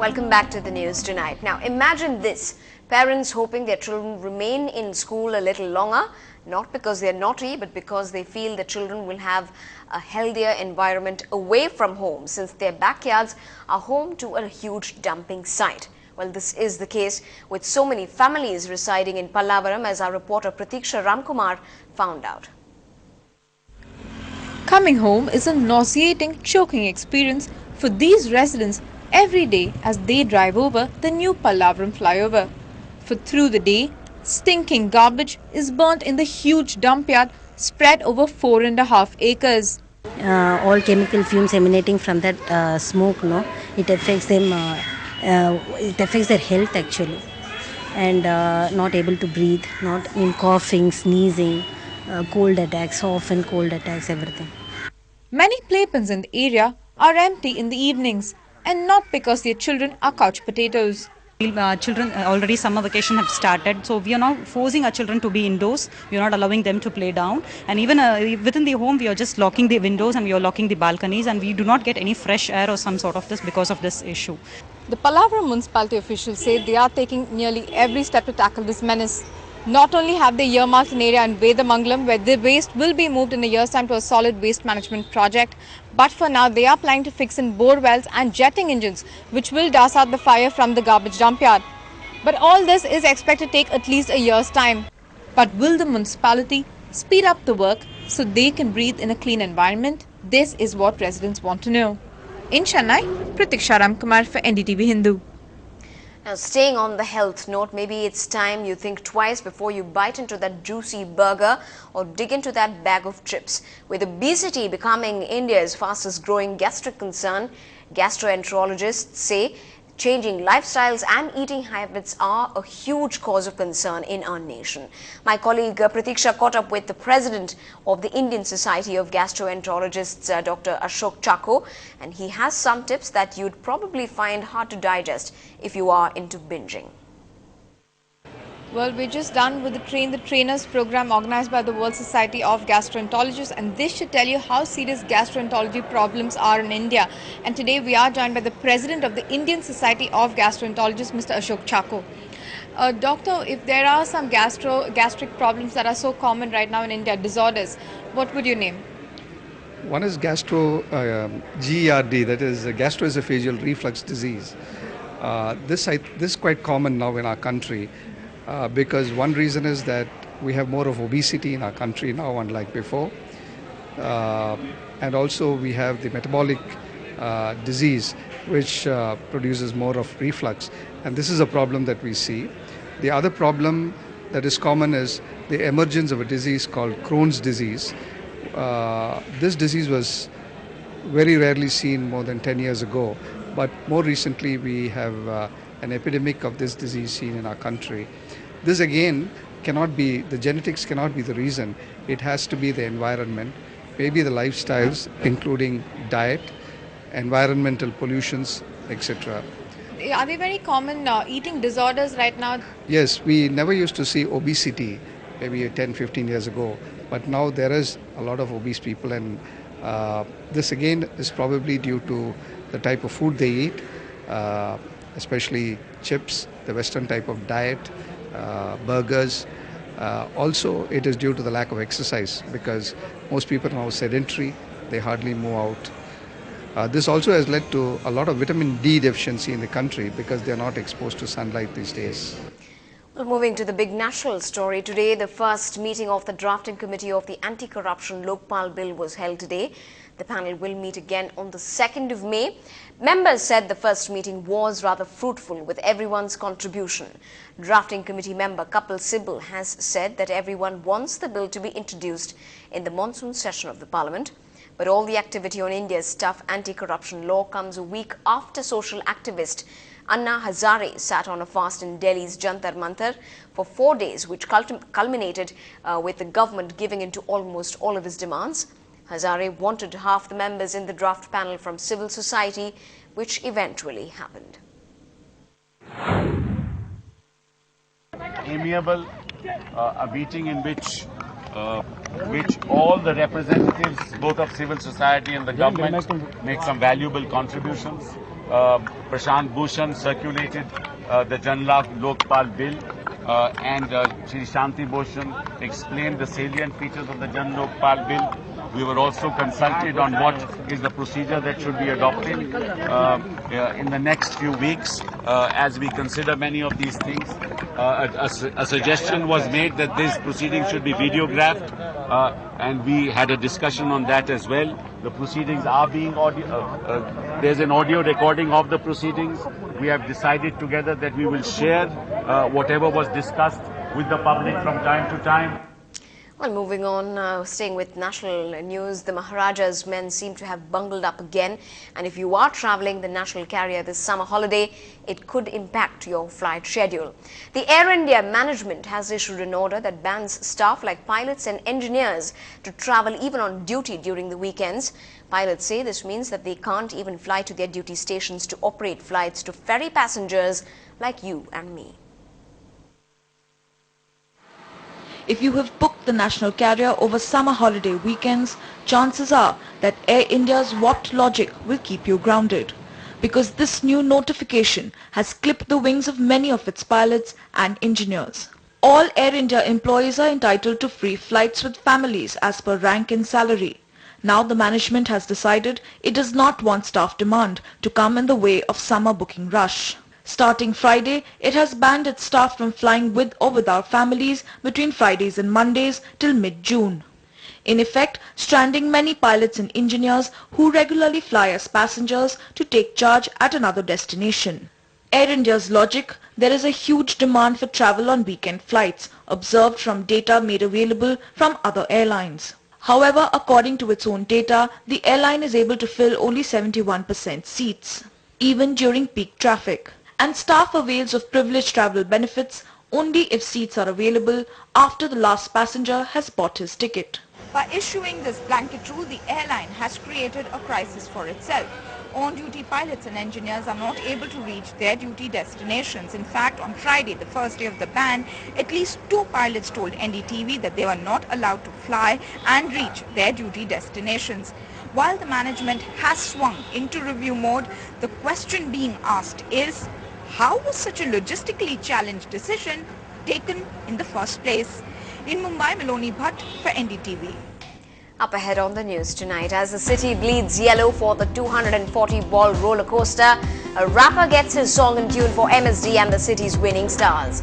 welcome back to the news tonight. Now imagine this, parents hoping their children remain in school a little longer, not because they're naughty, but because they feel the children will have a healthier environment away from home, since their backyards are home to a huge dumping site. Well, this is the case with so many families residing in Pallavaram, as our reporter Pratiksha Ramkumar found out. Coming home is a nauseating, choking experience for these residents every day as they drive over the new Pallavaram flyover. For through the day, stinking garbage is burnt in the huge dump yard spread over 4.5 acres. All chemical fumes emanating from that smoke, no, it affects them. It affects their health actually, and not able to breathe, not in coughing, sneezing, cold attacks, often cold attacks, everything. Many playpens in the area are empty in the evenings, and not because their children are couch potatoes. Children already summer vacation have started, so we are now forcing our children to be indoors. We are not allowing them to play down, and even within the home we are just locking the windows and we are locking the balconies, and we do not get any fresh air or some sort of this because of this issue. The Pallavaram municipality officials say they are taking nearly every step to tackle this menace. Not only have they earmarked an area in Vedamangalam where the waste will be moved in a year's time to a solid waste management project, but for now they are planning to fix in bore wells and jetting engines which will douse out the fire from the garbage dump yard. But all this is expected to take at least a year's time. But will the municipality speed up the work so they can breathe in a clean environment? This is what residents want to know. In Chennai, Pratiksha Ramkumar for NDTV Hindu. Now, staying on the health note, maybe it's time you think twice before you bite into that juicy burger or dig into that bag of chips. With obesity becoming India's fastest growing gastric concern, gastroenterologists say changing lifestyles and eating habits are a huge cause of concern in our nation. My colleague Pratiksha caught up with the president of the Indian Society of Gastroenterologists, Dr. Ashok Chako, and he has some tips that you'd probably find hard to digest if you are into binging. Well, we're just done with the Train the Trainers program organized by the World Society of Gastroenterologists, and this should tell you how serious gastroenterology problems are in India. And today we are joined by the president of the Indian Society of Gastroenterologists, Mr. Ashok Chako. Doctor, if there are some gastric problems that are so common right now in India, disorders, what would you name? One is GERD, that is gastroesophageal reflux disease. This is quite common now in our country. Because one reason is that we have more of obesity in our country now, unlike before. And also we have the metabolic disease, which produces more of reflux. And this is a problem that we see. The other problem that is common is the emergence of a disease called Crohn's disease. This disease was very rarely seen more than 10 years ago. But more recently we have an epidemic of this disease seen in our country. This again cannot be, the genetics cannot be the reason. It has to be the environment, maybe the lifestyles, including diet, environmental pollutions, etc. Are they very common eating disorders right now? Yes, we never used to see obesity maybe 10-15 years ago, but now there is a lot of obese people, and this again is probably due to the type of food they eat, especially chips, the Western type of diet, burgers. Also, it is due to the lack of exercise because most people are now sedentary, they hardly move out. This also has led to a lot of vitamin D deficiency in the country because they are not exposed to sunlight these days. Well, moving to the big national story, today the first meeting of the drafting committee of the anti-corruption Lokpal bill was held today. The panel will meet again on the 2nd of May. Members said the first meeting was rather fruitful with everyone's contribution. Drafting committee member Kapil Sibal has said that everyone wants the bill to be introduced in the monsoon session of the parliament. But all the activity on India's tough anti-corruption law comes a week after social activist Anna Hazare sat on a fast in Delhi's Jantar Mantar for 4 days, which culminated with the government giving in to almost all of his demands. Hazare wanted half the members in the draft panel from civil society, which eventually happened. Amiable, a meeting in which all the representatives, both of civil society and the government, make some valuable contributions. Prashant Bhushan circulated the Jan Lokpal bill and Shri Shanti Bhushan explained the salient features of the Jan Lokpal bill. We were also consulted on what is the procedure that should be adopted in the next few weeks as we consider many of these things. A suggestion was made that these proceedings should be videographed and we had a discussion on that as well. The proceedings are being there's an audio recording of the proceedings. We have decided together that we will share whatever was discussed with the public from time to time. Well, moving on, staying with national news, the Maharaja's men seem to have bungled up again. And if you are travelling the national carrier this summer holiday, it could impact your flight schedule. The Air India management has issued an order that bans staff like pilots and engineers to travel even on duty during the weekends. Pilots say this means that they can't even fly to their duty stations to operate flights to ferry passengers like you and me. If you have booked the national carrier over summer holiday weekends, chances are that Air India's warped logic will keep you grounded. Because this new notification has clipped the wings of many of its pilots and engineers. All Air India employees are entitled to free flights with families as per rank and salary. Now the management has decided it does not want staff demand to come in the way of summer booking rush. Starting Friday, it has banned its staff from flying with or without families between Fridays and Mondays till mid-June. In effect, stranding many pilots and engineers who regularly fly as passengers to take charge at another destination. Air India's logic: there is a huge demand for travel on weekend flights, observed from data made available from other airlines. However, according to its own data, the airline is able to fill only 71% seats, even during peak traffic. And staff avails of privileged travel benefits only if seats are available after the last passenger has bought his ticket. By issuing this blanket rule, the airline has created a crisis for itself. On-duty pilots and engineers are not able to reach their duty destinations. In fact, on Friday, the first day of the ban, at least 2 pilots told NDTV that they were not allowed to fly and reach their duty destinations. While the management has swung into review mode, the question being asked is, how was such a logistically challenged decision taken in the first place? In Mumbai, Miloni Bhatt for NDTV. Up ahead on the news tonight, as the city bleeds yellow for the 240-ball roller coaster, a rapper gets his song in tune for MSD and the city's winning stars.